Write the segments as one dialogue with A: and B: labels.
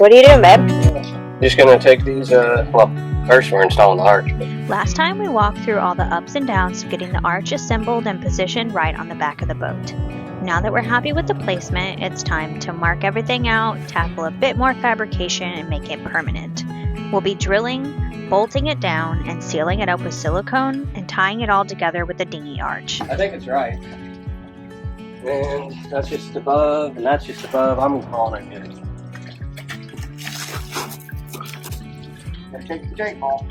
A: What are you doing, babe?
B: Just gonna take these, well, first we're installing the arch.
C: Last time we walked through all the ups and downs of getting the arch assembled and positioned right on the back of the boat. Now that we're happy with the placement, it's time to mark everything out, tackle a bit more fabrication, and make it permanent. We'll be drilling, bolting it down, and sealing it up with silicone, and tying it all together with the dinghy arch.
B: I think it's right. And that's just above, and that's just above. I'm calling it good.
D: Take the tape off.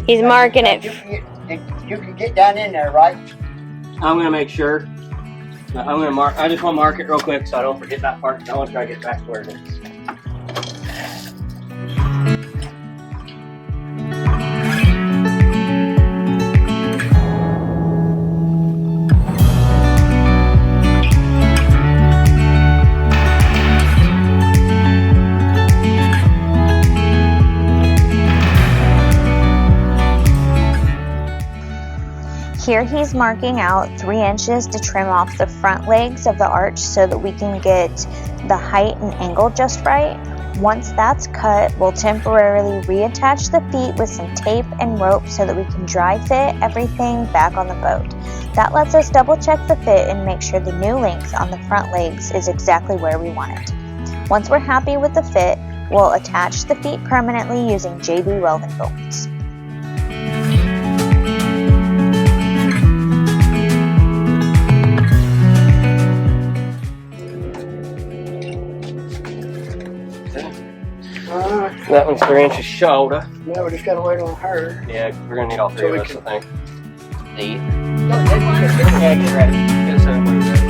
A: He's marking it.
D: You can get down in there, right?
B: I'm gonna make sure. I'm gonna mark. I just want to mark it real quick so I don't forget that part. I want to try to get back to where it is.
C: Here he's marking out 3 inches to trim off the front legs of the arch so that we can get the height and angle just right. Once that's cut, we'll temporarily reattach the feet with some tape and rope so that we can dry fit everything back on the boat. That lets us double check the fit and make sure the new length on the front legs is exactly where we want it. Once we're happy with the fit, we'll attach the feet permanently using JB welding bolts.
B: That one's 3 inches shoulder.
D: Now we just gotta wait on her.
B: Yeah, we're gonna need all three of us, I think.
D: Yeah, get ready.
B: Get set up when you're ready.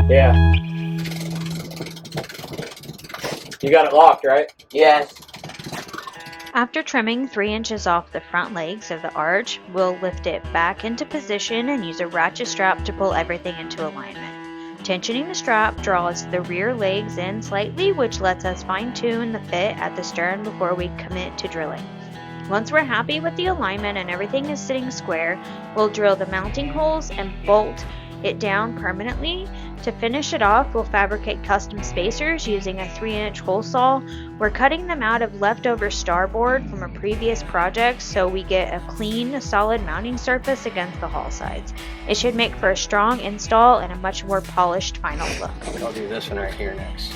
B: Yeah. You got it locked, right?
D: Yes.
C: After trimming 3 inches off the front legs of the arch, we'll lift it back into position and use a ratchet strap to pull everything into alignment. Tensioning the strap draws the rear legs in slightly, which lets us fine-tune the fit at the stern before we commit to drilling. Once we're happy with the alignment and everything is sitting square, we'll drill the mounting holes and bolt it down permanently. To finish it off, we'll fabricate custom spacers using a 3-inch hole saw. We're cutting them out of leftover starboard from a previous project so we get a clean, solid mounting surface against the hull sides. It should make for a strong install and a much more polished final look.
B: I'll do this one right here next.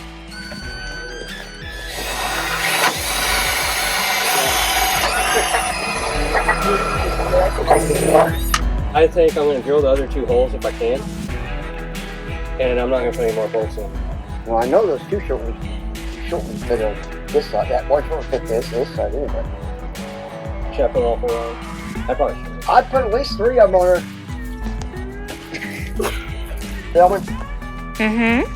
B: I think I'm going to drill the other 2 holes if I can. And I'm not going to put any more bolts in.
D: Well, I know those 2 short ones fit on this side. That one short fit this side anyway.
B: Should I put all 4 on? I probably should.
D: I'd put at least 3 of them on her. That one?
C: Mm-hmm.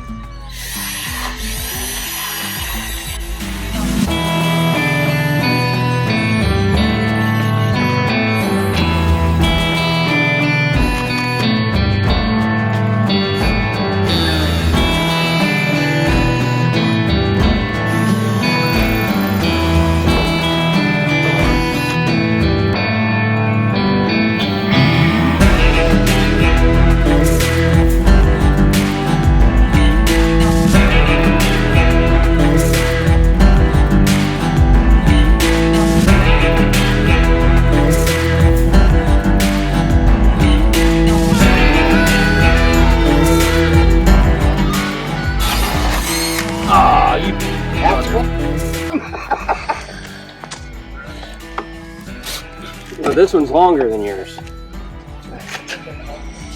B: But this one's longer than yours.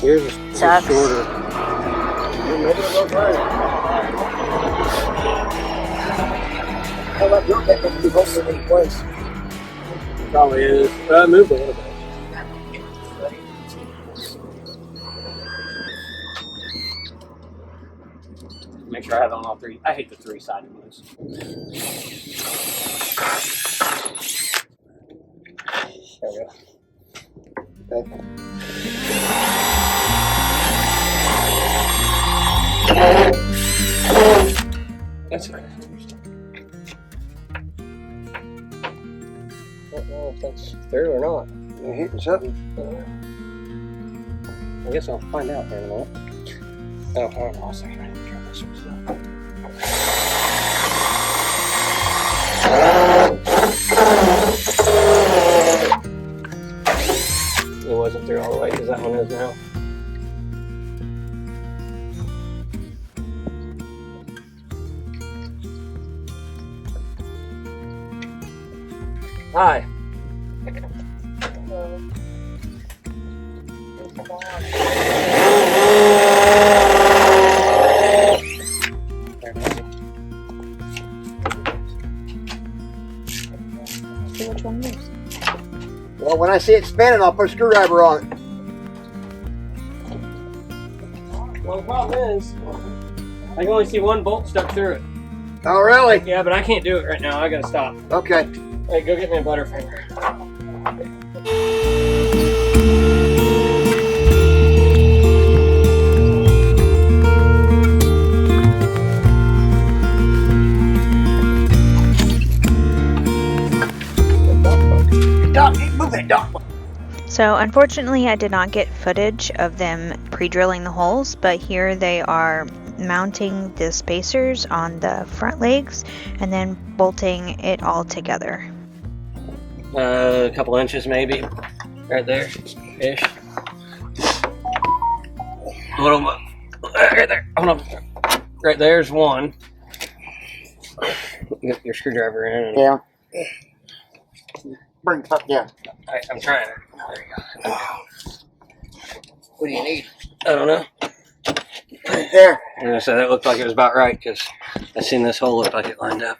B: Yours is shorter.
D: How about your deck must be hosted in place?
B: Probably is. But I moved a little bit. Make sure I have it on all three. I hate the three-sided ones. There we go.
D: Okay.
B: That's right. I don't know if that's through or not.
D: You hitting something?
B: I guess I'll find out here in a minute. Oh, hold on a second. I need to try this one still. It wasn't through all the way because that one is now. Hi.
C: Which one is?
D: Well, when I see it spinning, I'll put a screwdriver on it.
B: Well, the problem is, I can only see one bolt stuck through it.
D: Oh, really?
B: Yeah, but I can't do it right now. I gotta stop.
D: Okay.
B: Hey, go get me a Butterfinger.
D: Doc, move that doc.
C: So unfortunately I did not get footage of them pre-drilling the holes, but here they are mounting the spacers on the front legs and then bolting it all together.
B: A couple inches maybe, right there, ish. A little, right there. Hold on, right there's one. Get your screwdriver in. And
D: Yeah. Bring it up down.
B: I'm trying. There you go.
D: What do you need?
B: I don't know.
D: Right there.
B: I'm gonna say that looked like it was about right because I seen this hole look like it lined up.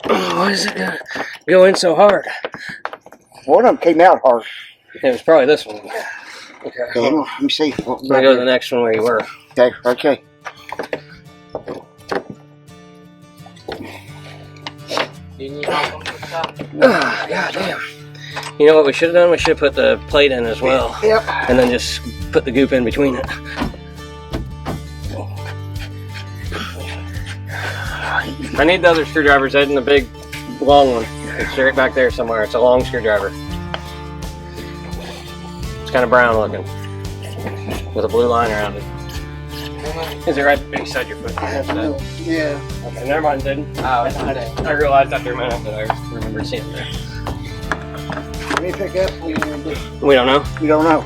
B: Why is it gonna go in so hard?
D: One of them came out hard.
B: It was probably this one. Okay.
D: Okay, hang on. Let me see.
B: I'm gonna go to the next one where you were.
D: Okay, okay.
B: God damn. You know what we should have done? We should have put the plate in as well.
D: Yep.
B: And then just put the goop in between it. I need the other screwdriver's head and the big long one. It's right back there somewhere. It's a long screwdriver. It's kind of brown looking with a blue line around it. Is it right beside your foot?
D: Yeah.
B: Okay, never mind, didn't. I realized after a minute that I remember seeing it there.
D: Let me pick up. What are you going to do?
B: We don't know.
D: We don't know.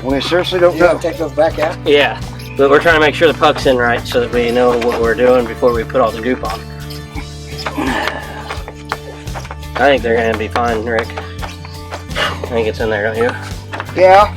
D: We seriously don't know. Take those back out?
B: Yeah, but we're trying to make sure the puck's in right so that we know what we're doing before we put all the goop on. I think they're going to be fine, Rick. I think it's in there, don't you?
D: Yeah.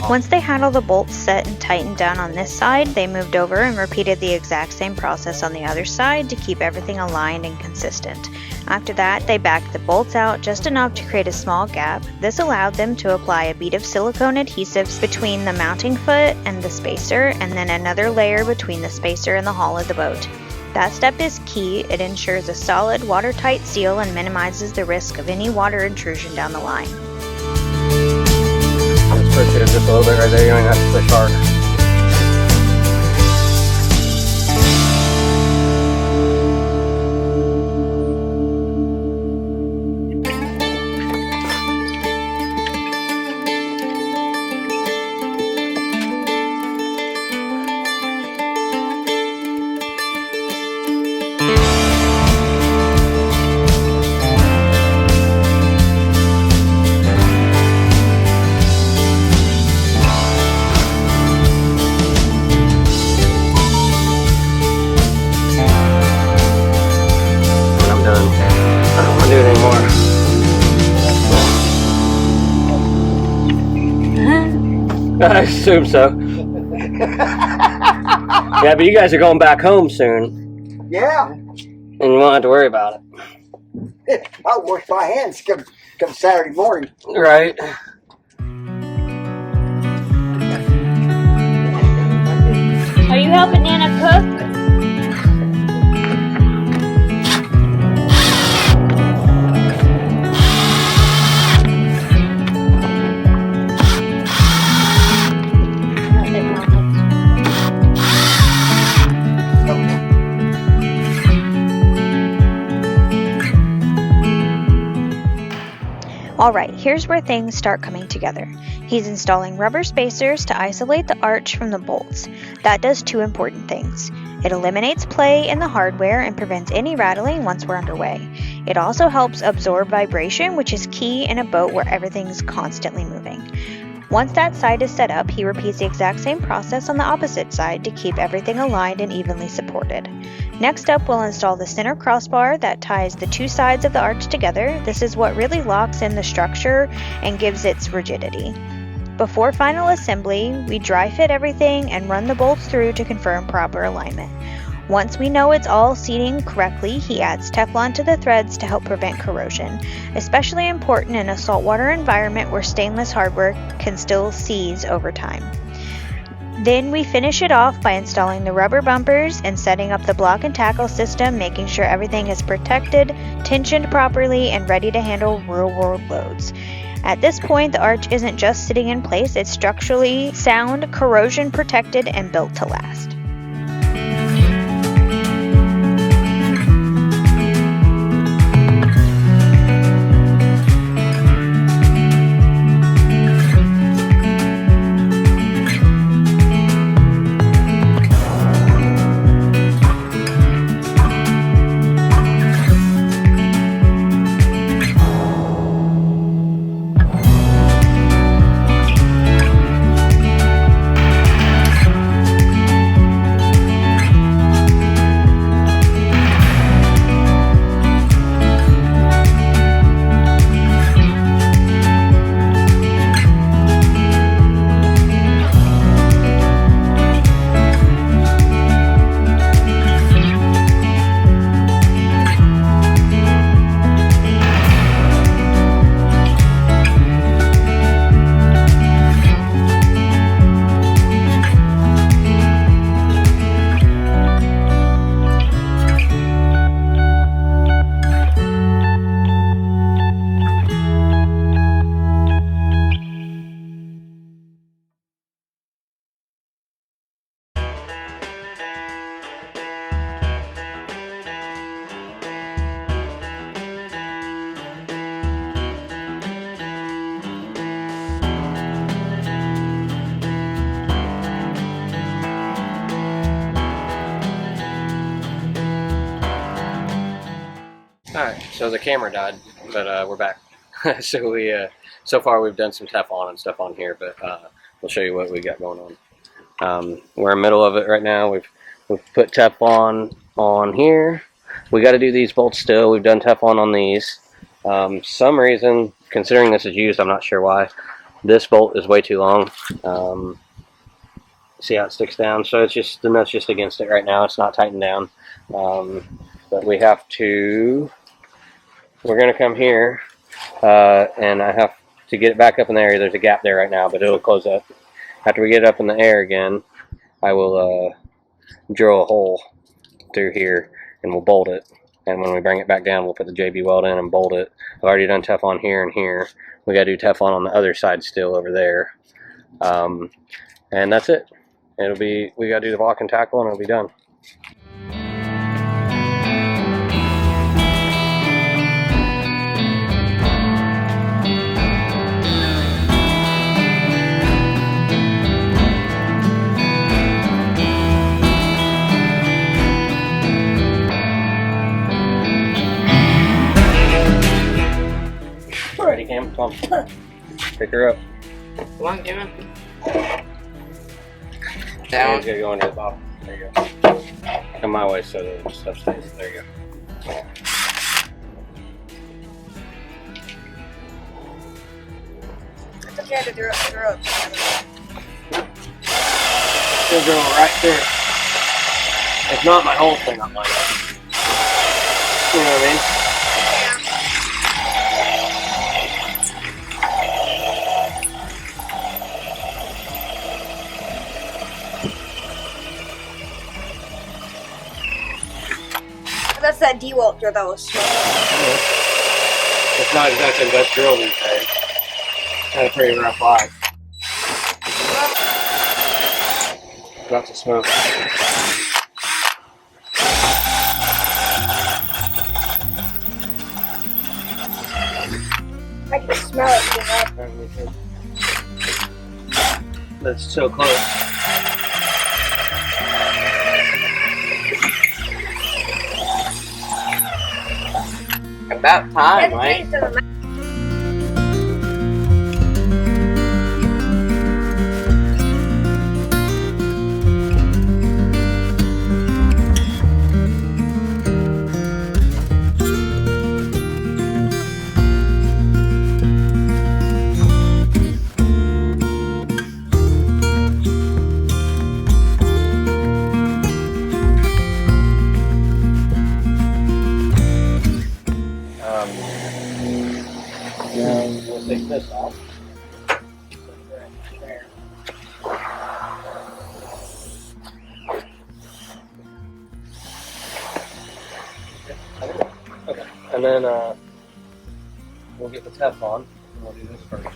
C: Once they had all the bolts set and tightened down on this side, they moved over and repeated the exact same process on the other side to keep everything aligned and consistent. After that, they backed the bolts out just enough to create a small gap. This allowed them to apply a bead of silicone adhesives between the mounting foot and the spacer, and then another layer between the spacer and the hull of the boat. That step is key. It ensures a solid, watertight seal and minimizes the risk of any water intrusion down the line.
B: Let's push it just a little bit right there. You don't even have to push hard. I assume so. Yeah, but you guys are going back home soon.
D: Yeah.
B: And you won't have to worry about it.
D: I'll wash my hands come Saturday morning.
B: Right.
C: Are you helping Nana cook? Alright, here's where things start coming together. He's installing rubber spacers to isolate the arch from the bolts. That does two important things. It eliminates play in the hardware and prevents any rattling once we're underway. It also helps absorb vibration, which is key in a boat where everything's constantly moving. Once that side is set up, he repeats the exact same process on the opposite side to keep everything aligned and evenly supported. Next up, we'll install the center crossbar that ties the two sides of the arch together. This is what really locks in the structure and gives its rigidity. Before final assembly, we dry fit everything and run the bolts through to confirm proper alignment. Once we know it's all seating correctly, he adds Teflon to the threads to help prevent corrosion, especially important in a saltwater environment where stainless hardware can still seize over time. Then we finish it off by installing the rubber bumpers and setting up the block and tackle system, making sure everything is protected, tensioned properly, and ready to handle real-world loads. At this point, the arch isn't just sitting in place, it's structurally sound, corrosion protected, and built to last.
B: Alright, so the camera died, but we're back. So far we've done some Teflon and stuff on here, but we'll show you what we got going on. We're in the middle of it right now. We've put Teflon on here. We got to do these bolts still. We've done Teflon on these. Some reason, considering this is used, I'm not sure why. This bolt is way too long. See how it sticks down? So it's just, the nut's just against it right now. It's not tightened down. But we have to, we're going to come here, and I have to get it back up in the air. There's a gap there right now, but it'll close up. After we get it up in the air again, I will drill a hole through here and we'll bolt it. And when we bring it back down, we'll put the JB weld in and bolt it. I've already done Teflon here and here. We got to do Teflon on the other side still over there. And that's it. It'll be, we got to do the block and tackle and it'll be done. Ready, Cam? Come on. Pick her up.
A: Come on, Cam.
B: Down. It's gonna go into the bottom. There you go. Come my way so the stuff stays. There you go.
A: It's okay to throw up.
B: It'll drill right through it. If not, my whole thing I'm like, you know what I mean?
A: That's that D-Walker that was smoking.
B: It's not exactly the best drill these days. Had a pretty rough life. Lots of smoke.
A: I can smell it.
B: That's so close. About time, right? We'll take this off. Okay, and then we'll get the Teflon, and we'll do this first.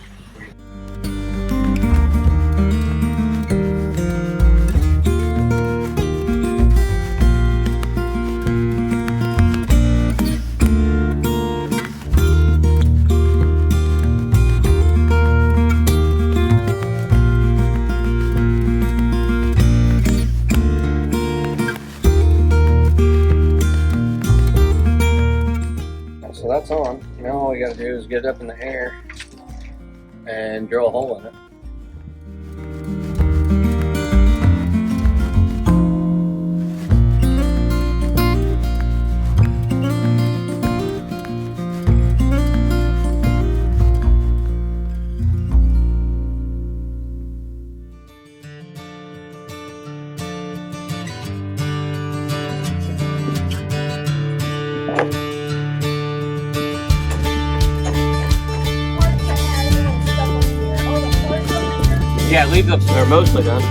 B: So that's on. Now all we gotta do is get it up in the air and drill a hole in it. Yeah, leave them. They're mostly done.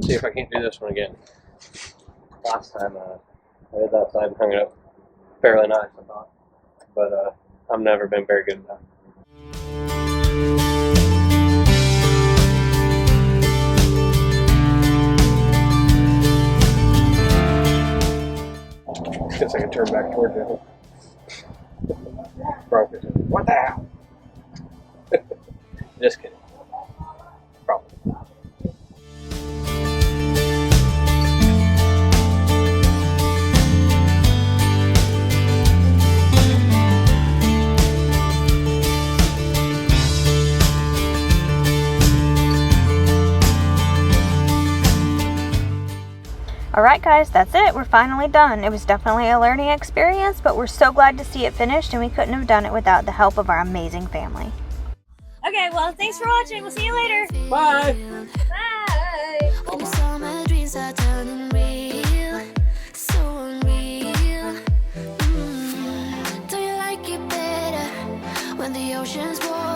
B: See if I can't do this one again. Last time I did that side and hung it up fairly nice, I thought. But I've never been very good at that. Guess I can turn back towards you. Probably. What the hell? Just kidding. Probably.
C: Alright guys, that's it. We're finally done. It was definitely a learning experience, but we're so glad to see it finished, and we couldn't have done it without the help of our amazing family.
A: Okay, well, thanks for watching. We'll see you later.
B: Bye!
A: Bye!
E: Almost all my dreams are turning real, so unreal. Do you like it better when the ocean's warm?